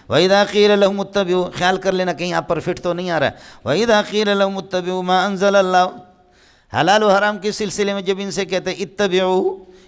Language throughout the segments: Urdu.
وَإِذَا قِيلَ لَهُمُ اتَّبِعُوا، خیال کر لینا کہیں آپ پر فٹ تو نہیں آ رہا ہے، وَإِذَا قِيلَ لَهُمُ اتَّبِعُوا مَا أَنزَلَ اللَّهُ، حلال و حرام کے سلسلے میں جب ان سے کہتے ہیں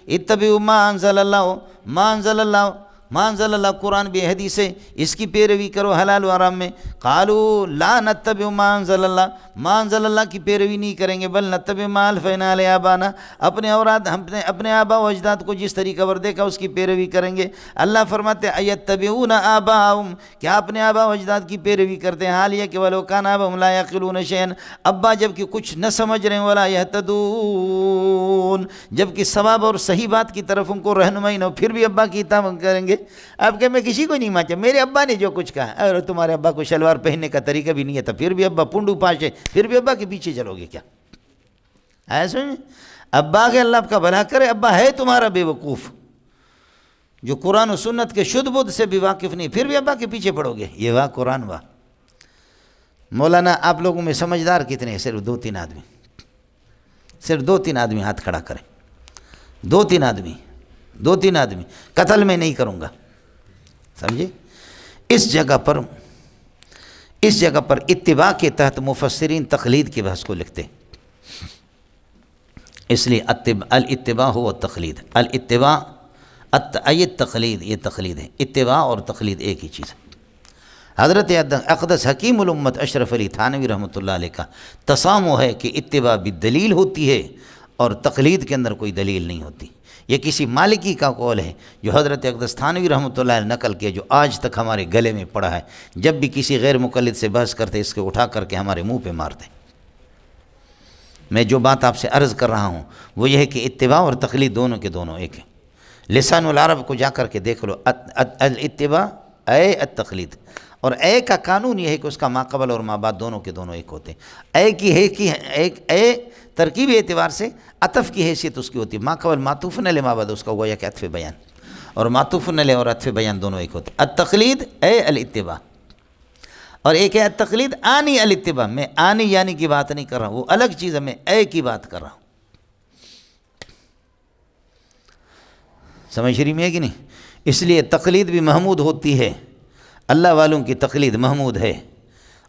اتبعوا ما انزل اللہ، ما انزل اللہ، ما انزل اللہ، قرآن بھی حدیث ہے، اس کی پیروی کرو حلال و حرام میں، قالوا لا نتبع ما انزل اللہ، ما انزل اللہ کی پیروی نہیں کریں گے، بل نتبع ما الفینا علی آبانا، اپنے اوراد ہم نے اپنے آبا و اجداد کو جس طریقہ پر دیکھا اس کی پیروی کریں گے۔ اللہ فرماتے ہیں ایتبعون آباءہم، کیا اپنے آبا و اجداد کی پیروی کرتے ہیں، حال یہ کہ ولو کان آباؤہم لا یعقلون شیئا، ابا جب کہ کچھ نہ سمجھ رہے ہیں، ولا یہتدون، جب کہ ثواب اور صحیح بات کی طرف ان کو رہنمائی نہ ہو، پھر بھی ابا کی اطاعت کریں گے۔ اب کہ میں کسی کو نہیں مانتا، میرے ابا نے جو کچھ کہا، اور تمہارے ابا کو شلوار پہننے کا طریقہ بھی نہیں ہے، تو پھر بھی ابا پنڈو پاش ہے، پھر بھی ابا کے پیچھے چلو گے کیا؟ ایسے ابا کے اللہ کا بھلا کرے، ابا ہے تمہارا بے وقوف جو قرآن و سنت کے شدھ بدھ سے بھی واقف نہیں، پھر بھی ابا کے پیچھے پڑو گے، یہ واہ قرآن واہ۔ مولانا آپ لوگوں میں سمجھدار کتنے ہیں؟ صرف 2-3 آدمی، صرف 2-3 آدمی ہاتھ کھڑا کریں، 2-3 آدمی، 2-3 آدمی، قتل میں نہیں کروں گا، سمجھے؟ اس جگہ پر اتباع کے تحت مفسرین تقلید کے بحث کو لکھتے ہیں، اس لیے الاتباع ہو تقلید، الاتباع تقلید، یہ تقلید ہے، اتباع اور تقلید ایک ہی چیز ہے۔ حضرت اقدس حکیم الامت اشرف علی تھانوی رحمۃ اللہ علیہ کا تسامح ہے کہ اتباع بالدلیل ہوتی ہے اور تقلید کے اندر کوئی دلیل نہیں ہوتی۔ یہ کسی مالکی کا قول ہے جو حضرت اقدس تھانوی رحمۃ اللہ علیہ نقل کیا، جو آج تک ہمارے گلے میں پڑا ہے، جب بھی کسی غیر مقلد سے بحث کرتے اس کو اٹھا کر کے ہمارے منہ پہ مارتے۔ میں جو بات آپ سے عرض کر رہا ہوں وہ یہ ہے کہ اتباع اور تقلید دونوں کے دونوں ایک ہیں۔ لسان العرب کو جا کر کے دیکھ لو، الاتباع اے التقلید، اور اے کا قانون یہ ہے کہ اس کا ما قبل اور ما بعد دونوں کے دونوں ایک ہوتے ہیں۔ اے کی ہے کہ اے ترکیبی اعتبار سے عطف کی حیثیت اس کی ہوتی ہے، ما قبل معطوف علیہ ما بعد اس کا ہوا یا کہ عطف بیان، اور معطوف علیہ اور عطف بیان دونوں ایک ہوتے ہیں۔ التقلید اے الاتباع، اور ایک ہے التقلید آنی الاتباع، میں آنی یعنی کی بات نہیں کر رہا ہوں، وہ الگ چیز ہے، میں اے کی بات کر رہا ہوں۔ سمجھ شریف میں ہے کہ نہیں؟ اس لیے تقلید بھی محمود ہوتی ہے، اللہ والوں کی تقلید محمود ہے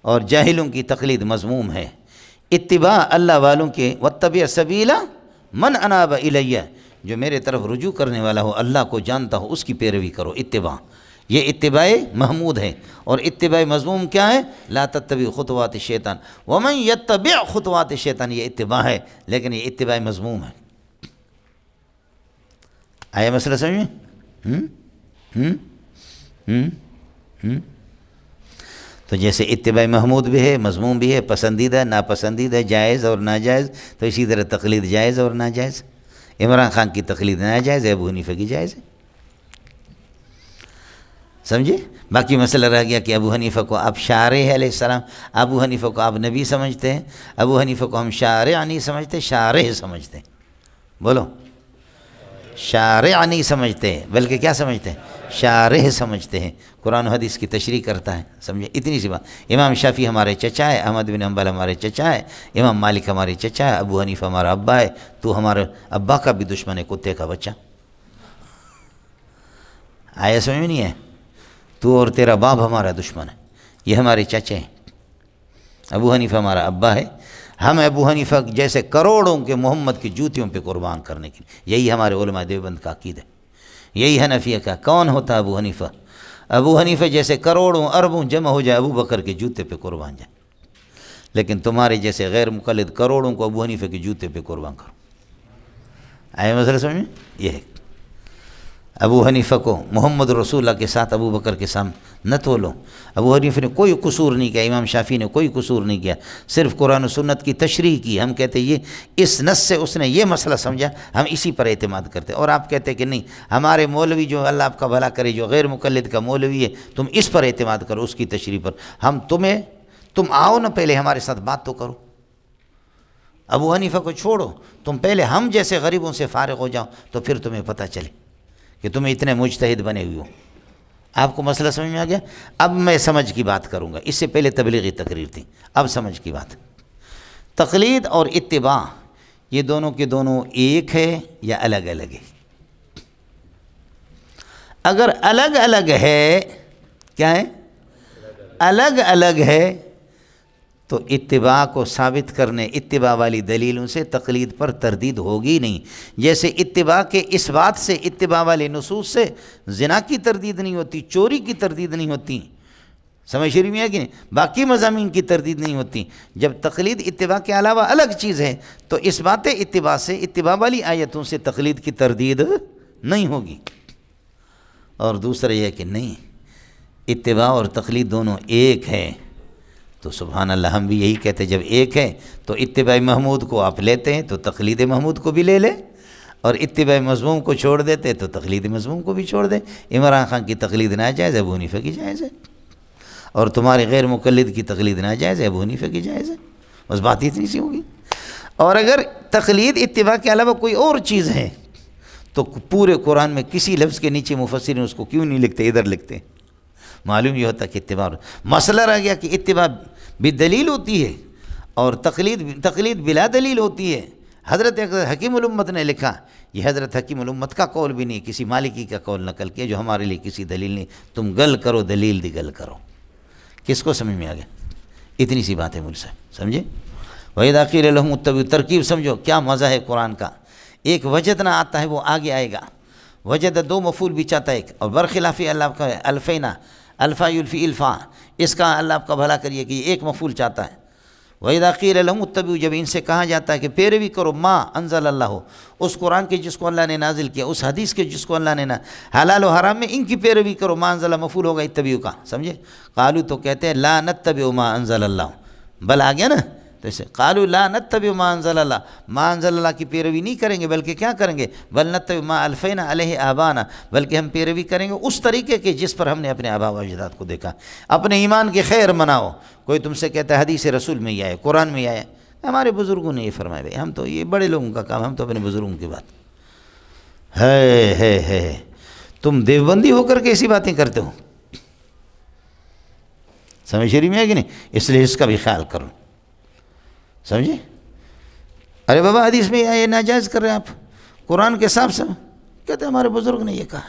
اور جاہلوں کی تقلید مذموم ہے۔ اتباع اللہ والوں کے واتبع سبیل من اناب الیہ، جو میرے طرف رجوع کرنے والا ہو، اللہ کو جانتا ہو، اس کی پیروی کرو، اتباع، یہ اتباع محمود ہے۔ اور اتباع مذموم کیا ہے؟ لا تتبع خطوات الشیطان ومن یتبع خطوات الشیطان، یہ اتباع ہے لیکن یہ اتباع مذموم ہے۔ آیا مسئلہ سمجھ میں؟ تو جیسے اتباع محمود بھی ہے، مذموم بھی ہے، پسندیدہ ناپسندیدہ، جائز اور ناجائز، تو اسی طرح تقلید جائز اور ناجائز۔ عمران خان کی تقلید ناجائز ہے، ابو حنیفہ کی جائز ہے، سمجھے؟ باقی مسئلہ رہ گیا کہ ابو حنیفہ کو آپ شارع علیہ السلام، ابو حنیفہ کو آپ نبی سمجھتے ہیں، ابو حنیفہ کو ہم شارع نہیں سمجھتے، شارع سمجھتے ہیں، بولو، شارع نہیں سمجھتے ہیں بلکہ کیا سمجھتے ہیں؟ شارع سمجھتے ہیں، قرآن و حدیث کی تشریح کرتا ہے، سمجھے؟ اتنی سی بات۔ امام شافعی ہمارے چچا ہے، احمد بن حنبل ہمارے چچا ہے، امام مالک ہمارے چچا ہے، ابو حنیفہ ہمارا ابا ہے، تو ہمارے ابا کا بھی دشمن ہے، کتے کا بچہ۔ آیا سمجھ میں نہیں ہے؟ تو اور تیرا باپ ہمارا دشمن ہے، یہ ہمارے چچے ہیں، ابو حنیفہ ہمارا ابا ہے، ہم ابو حنیفہ جیسے کروڑوں کے محمد کی جوتیوں پہ قربان کرنے کے لیے، یہی ہمارے علماء دیوبند کا عقید ہے، یہی حنفیہ کا۔ کون ہوتا ابو حنیفہ؟ ابو حنیفہ جیسے کروڑوں اربوں جمع ہو جائے ابو بکر کے جوتے پہ قربان جائے، لیکن تمہارے جیسے غیر مقلد کروڑوں کو ابو حنیفہ کے جوتے پہ قربان کرو۔ آئے مسئلہ سمجھ میں؟ یہ ہے ابو حنیفہ کو محمد رسول اللہ کے ساتھ ابو بکر کے سامنے نہ تولو۔ ابو حنیفہ نے کوئی قصور نہیں کیا، امام شافعی نے کوئی قصور نہیں کیا، صرف قرآن و سنت کی تشریح کی۔ ہم کہتے یہ اس نص سے اس نے یہ مسئلہ سمجھا، ہم اسی پر اعتماد کرتے، اور آپ کہتے کہ نہیں ہمارے مولوی جو اللہ آپ کا بھلا کرے جو غیر مقلد کا مولوی ہے تم اس پر اعتماد کرو، اس کی تشریح پر۔ تم آؤ نا پہلے ہمارے ساتھ بات تو کرو، ابو حنیفہ کو چھوڑو، تم پہلے ہم جیسے غریبوں سے فارغ ہو جاؤ تو پھر تمہیں پتہ چلے کہ تمہیں اتنے مجتہد بنے ہوئے ہو۔ آپ کو مسئلہ سمجھ میں آ گیا؟ اب میں سمجھ کی بات کروں گا، اس سے پہلے تبلیغی تقریر تھی، اب سمجھ کی بات۔ تقلید اور اتباع یہ دونوں کے دونوں ایک ہے یا الگ الگ ہے؟ اگر الگ الگ ہے، کیا ہے؟ الگ الگ ہے تو اتباع کو ثابت کرنے اتباع والی دلیلوں سے تقلید پر تردید ہوگی نہیں. جیسے اتباع کے اس بات سے اتباع والے نصوص سے زنا کی تردید نہیں ہوتی، چوری کی تردید نہیں ہوتی، سمجھ شریف میں ہے کہ نہیں، باقی مضامین کی تردید نہیں ہوتی. جب تقلید اتباع کے علاوہ الگ چیز ہے تو اس بات اتباع سے اتباع والی آیتوں سے تقلید کی تردید نہیں ہوگی. اور دوسرا یہ کہ نہیں، اتباع اور تقلید دونوں ایک ہے تو سبحان اللہ ہم بھی یہی کہتے ہیں، جب ایک ہے تو اتباع محمود کو آپ لیتے ہیں تو تقلید محمود کو بھی لے لیں، اور اتباع مذموم کو چھوڑ دیتے تو تقلید مذموم کو بھی چھوڑ دیں. عمران خان کی تقلید ناجائز ہے، ابو حنیفہ کی جائز ہے، اور تمہارے غیر مقلد کی تقلید ناجائز ہے، ابو حنیفہ کی جائز ہے. بس بات اتنی سی ہوگی. اور اگر تقلید اتباع کے علاوہ کوئی اور چیز ہے تو پورے قرآن میں کسی لفظ کے نیچے مفسرین اس کو کیوں نہیں لکھتے، ادھر لکھتے ہیں. معلوم یہ ہوتا کہ اتباع مسئلہ رہ گیا کہ اتباع بدلیل ہوتی ہے اور تقلید بلا دلیل ہوتی ہے. حضرت حکیم الامت نے لکھا، یہ حضرت حکیم الامت کا قول بھی نہیں، کسی مالکی کا قول نقل کیا جو ہمارے لیے کسی دلیل نہیں. تم گل کرو، دلیل دی گل کرو. کس کو سمجھ میں آ گیا؟ اتنی سی بات ہے مول صاحب، سمجھے؟ وَإِذَا قِيلَ لَهُمُ اتَّبِعُوا، ترکیب سمجھو کیا مزہ ہے قرآن کا. ایک وجدنا آتا ہے، وہ آگے آئے گا. وجد دو مفعول بھی چاہتا ہے، اور برخلاف اللہ کا الفینا، الفا یلفی الفا، اس کا اللہ آپ کا بھلا کریے کہ یہ ایک مفعول چاہتا ہے. وَإِذَا قِيلَ لَهُمُ اتَّبِعُوا، جب ان سے کہا جاتا ہے کہ پیروی کرو ما انزل اللہ، اس قرآن کے جس کو اللہ نے نازل کیا، اس حدیث کے جس کو اللہ نے حلال و حرام میں ان کی پیروی کرو. ما انزل مفعول ہوگا اتبعوا کا، سمجھے؟ قالوا تو کہتے ہیں لا نتبع ما انزل اللہ، بل آ گیا نا. تو اسے قالوا لا نتبع ما انزل اللہ، ما انزل اللہ کی پیروی نہیں کریں گے بلکہ کیا کریں گے؟ بل نتبع ما الفینا علیہ آبانا، بلکہ ہم پیروی کریں گے اس طریقے کے جس پر ہم نے اپنے آبا و اجداد کو دیکھا. اپنے ایمان کی خیر مناؤ. کوئی تم سے کہتا ہے حدیث رسول میں ہی آئے، قرآن میں ہی آئے، ہمارے بزرگوں نے یہ فرمایا. بھائی ہم تو یہ بڑے لوگوں کا کام، ہم تو اپنے بزرگوں کی بات ہے. تم دیوبندی ہو کر کے ایسی باتیں کرتے ہو، سمجھ شریف میں ہے کہ نہیں؟ اس لیے اس کا بھی خیال کرو، سمجھے؟ ارے بابا حدیث میں یہ ناجائز کر رہے ہیں آپ، قرآن کے حساب سے کہتے ہیں ہمارے بزرگ نے یہ کہا،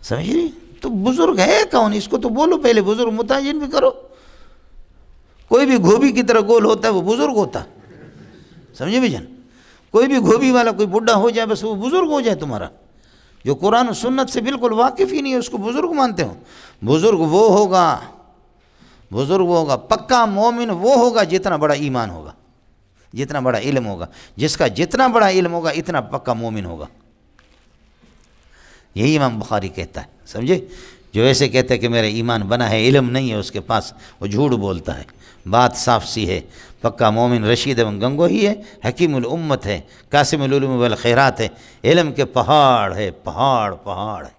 سمجھ رہی؟ تو بزرگ ہے کون؟ اس کو تو بولو پہلے، بزرگ متعین بھی کرو. کوئی بھی گھوبی کی طرح گول ہوتا ہے وہ بزرگ ہوتا، سمجھے بھی جان؟ کوئی بھی گھوبی والا کوئی بڈھا ہو جائے بس وہ بزرگ ہو جائے تمہارا. جو قرآن و سنت سے بالکل واقف ہی نہیں ہے اس کو بزرگ مانتے ہو. بزرگ وہ ہوگا پکا مومن وہ ہوگا جتنا بڑا ایمان ہوگا، جتنا بڑا علم ہوگا. جس کا جتنا بڑا علم ہوگا اتنا پکا مومن ہوگا. یہی امام بخاری کہتا ہے، سمجھے؟ جو ایسے کہتا ہے کہ میرا ایمان بنا ہے، علم نہیں ہے اس کے پاس، وہ جھوٹ بولتا ہے. بات صاف سی ہے، پکا مومن رشید و گنگو ہی ہے، حکیم الامت ہے، قاسم العلوم والخیرات ہے، علم کے پہاڑ ہے، پہاڑ ہے.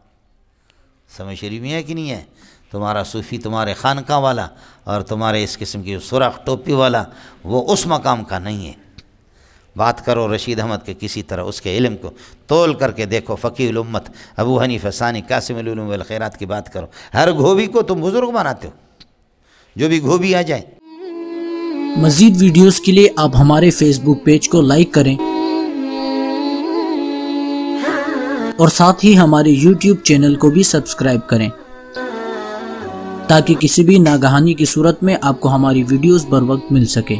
سمجھ شریف میں ہے کہ نہیں ہے؟ تمہارا صوفی، تمہارے خانقاہ والا اور تمہارے اس قسم کی سرخ ٹوپی والا وہ اس مقام کا نہیں ہے. بات کرو رشید احمد کے کسی طرح اس کے علم کو تول کر کے دیکھو. فقیہ الامت ابو حنیفہ ثانی، قاسم العلوم والخیرات کی بات کرو. ہر گھوبی کو تم بزرگ ماناتے ہو، جو بھی گھوبی آ جائے. مزید ویڈیوز کے لیے آپ ہمارے فیس بک پیج کو لائک کریں اور ساتھ ہی ہمارے یوٹیوب چینل کو بھی سبسکرائب کریں تاکہ کسی بھی ناگہانی کی صورت میں آپ کو ہماری ویڈیوز بر وقت مل سکے.